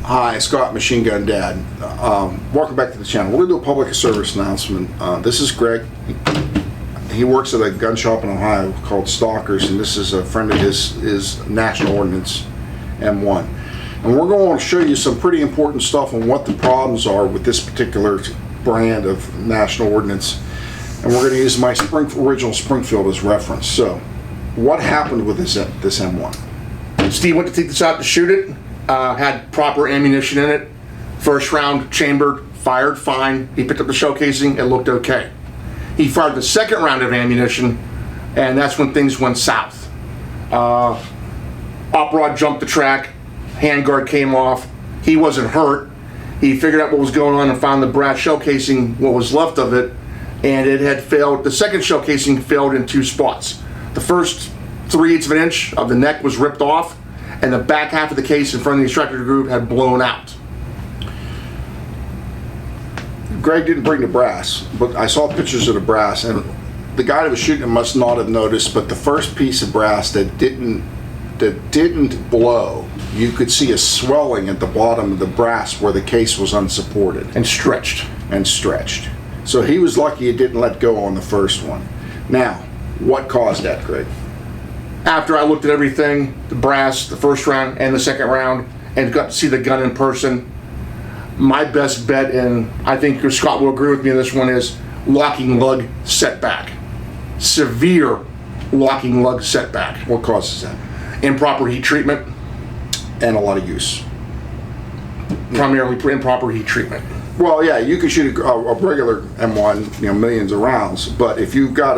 Hi, Scott, Machine Gun Dad. Welcome back to the channel. We're going to do a public service announcement. This is Greg. He works at a gun shop in Ohio called Stalkers, and this is a friend of his, is National Ordnance M-1. And we're going to show you some pretty important stuff on what the problems are with this particular brand of National Ordnance. And we're going to use my original Springfield as reference. So, what happened with this M1? Steve went to take this out to shoot it. Had proper ammunition in it. First round chambered, fired fine. He picked up the shell casing, it looked okay. He fired the second round of ammunition, and that's when things went south. Op rod jumped the track, handguard came off. He wasn't hurt. He figured out what was going on and found the brass shell casing, what was left of it, and it had failed. The second shell casing failed in two spots. The first 3/8 of an inch of the neck was ripped off, and the back half of the case in front of the extractor group had blown out. Greg didn't bring the brass, but I saw pictures of the brass, and the guy that was shooting it must not have noticed, but the first piece of brass that didn't blow, you could see a swelling at the bottom of the brass where the case was unsupported. And stretched. So he was lucky it didn't let go on the first one. Now, what caused that, Greg? After I looked at everything, the brass, the first round and the second round, and got to see the gun in person, my best bet, and I think Scott will agree with me on this one, is locking lug setback. Severe locking lug setback. What causes that? Improper heat treatment. And a lot of use. Primarily improper heat treatment. Well, yeah, you can shoot a regular M1, millions of rounds, but if you've got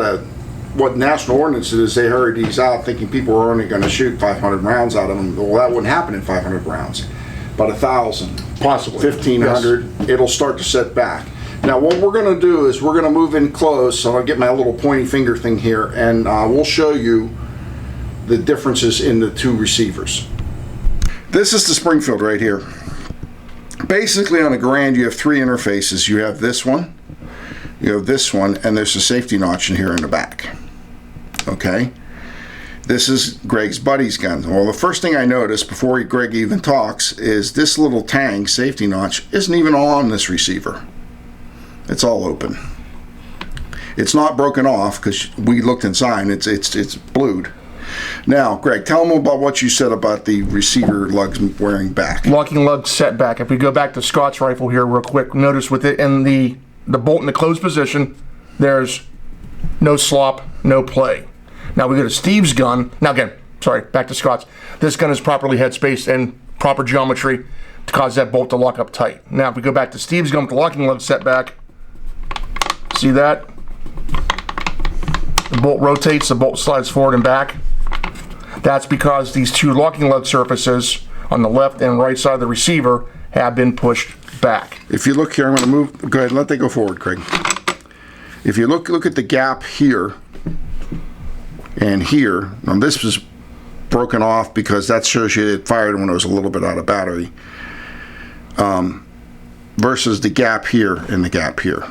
what National Ordnance is, they hurried these out thinking people were only going to shoot 500 rounds out of them. Well, that wouldn't happen in 500 rounds. About 1,000. Possibly. 1,500, yes. It'll start to set back. Now, what we're going to do is we're going to move in close, so I'll get my little pointy finger thing here, and we'll show you the differences in the two receivers. This is the Springfield right here. Basically, on a Garand, you have three interfaces. You have this one, you have this one, and there's a safety notch in here in the back. Okay? This is Greg's buddy's gun. Well, the first thing I noticed before Greg even talks is this little tang safety notch isn't even on this receiver. It's all open. It's not broken off because we looked inside. It's blued. Now, Greg, tell them about what you said about the receiver lugs wearing back. Locking lug setback. If we go back to Scott's rifle here real quick, notice with it in the bolt in the closed position, there's no slop, no play. Now we go to Steve's gun. Now again, sorry, back to Scott's. This gun is properly head spaced and proper geometry to cause that bolt to lock up tight. Now if we go back to Steve's gun with the locking lug setback, see that? The bolt rotates, the bolt slides forward and back. That's because these two locking lug surfaces on the left and right side of the receiver have been pushed back. If you look here, I'm going to move. Go ahead, let that go forward, Craig. If you look at the gap here and here. Now this was broken off because that shows you it fired when it was a little bit out of battery. Versus the gap here and the gap here.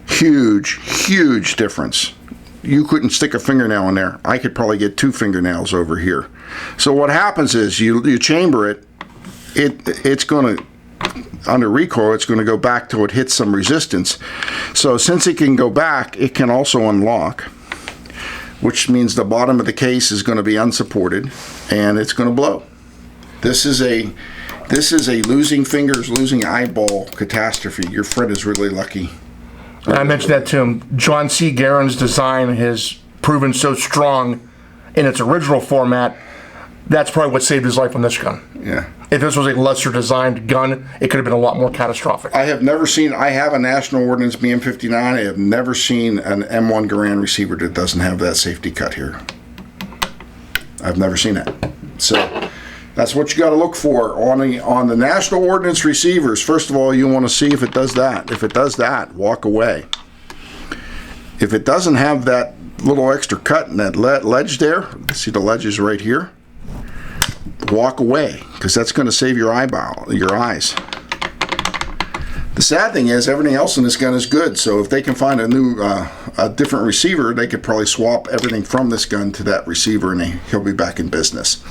Huge difference. You couldn't stick a fingernail in there. I could probably get 2 fingernails over here. So what happens is you chamber it, it's going to, under recoil, it's going to go back till it hits some resistance. So since it can go back, it can also unlock, which means the bottom of the case is going to be unsupported and it's going to blow. This is a losing fingers, losing eyeball catastrophe. Your friend is really lucky. I mentioned that to him. John C. Garand's design has proven so strong in its original format. That's probably what saved his life on this gun. Yeah. If this was a lesser designed gun, it could have been a lot more catastrophic. I have a National Ordnance BM59. I have never seen an M1 Garand receiver that doesn't have that safety cut here. I've never seen that. So that's what you got to look for on the National Ordnance receivers. First of all, you want to see if it does that. If it does that, walk away. If it doesn't have that little extra cut in that ledge there, see the ledge is right here, walk away, because that's going to save your eyes. The sad thing is everything else in this gun is good, so if they can find a different receiver, they could probably swap everything from this gun to that receiver and he'll be back in business.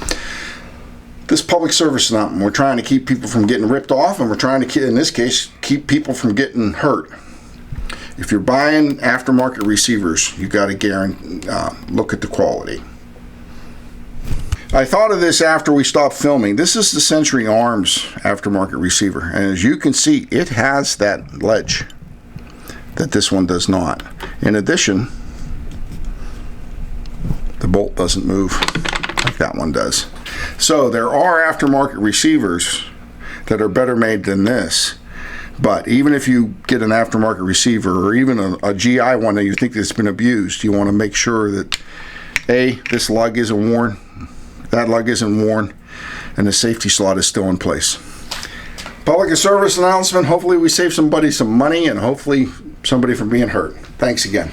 This public service announcement, we're trying to keep people from getting ripped off, and we're trying to, in this case, keep people from getting hurt. If you're buying aftermarket receivers, you got to look at the quality. I thought of this after we stopped filming. This is the Century Arms aftermarket receiver, and as you can see, it has that ledge that this one does not. In addition, the bolt doesn't move like that one does. So there are aftermarket receivers that are better made than this, but even if you get an aftermarket receiver or even a GI one that you think that's been abused, you want to make sure that A, this lug isn't worn, that lug isn't worn, and the safety slot is still in place. Public service announcement. Hopefully we save somebody some money and hopefully somebody from being hurt. Thanks again.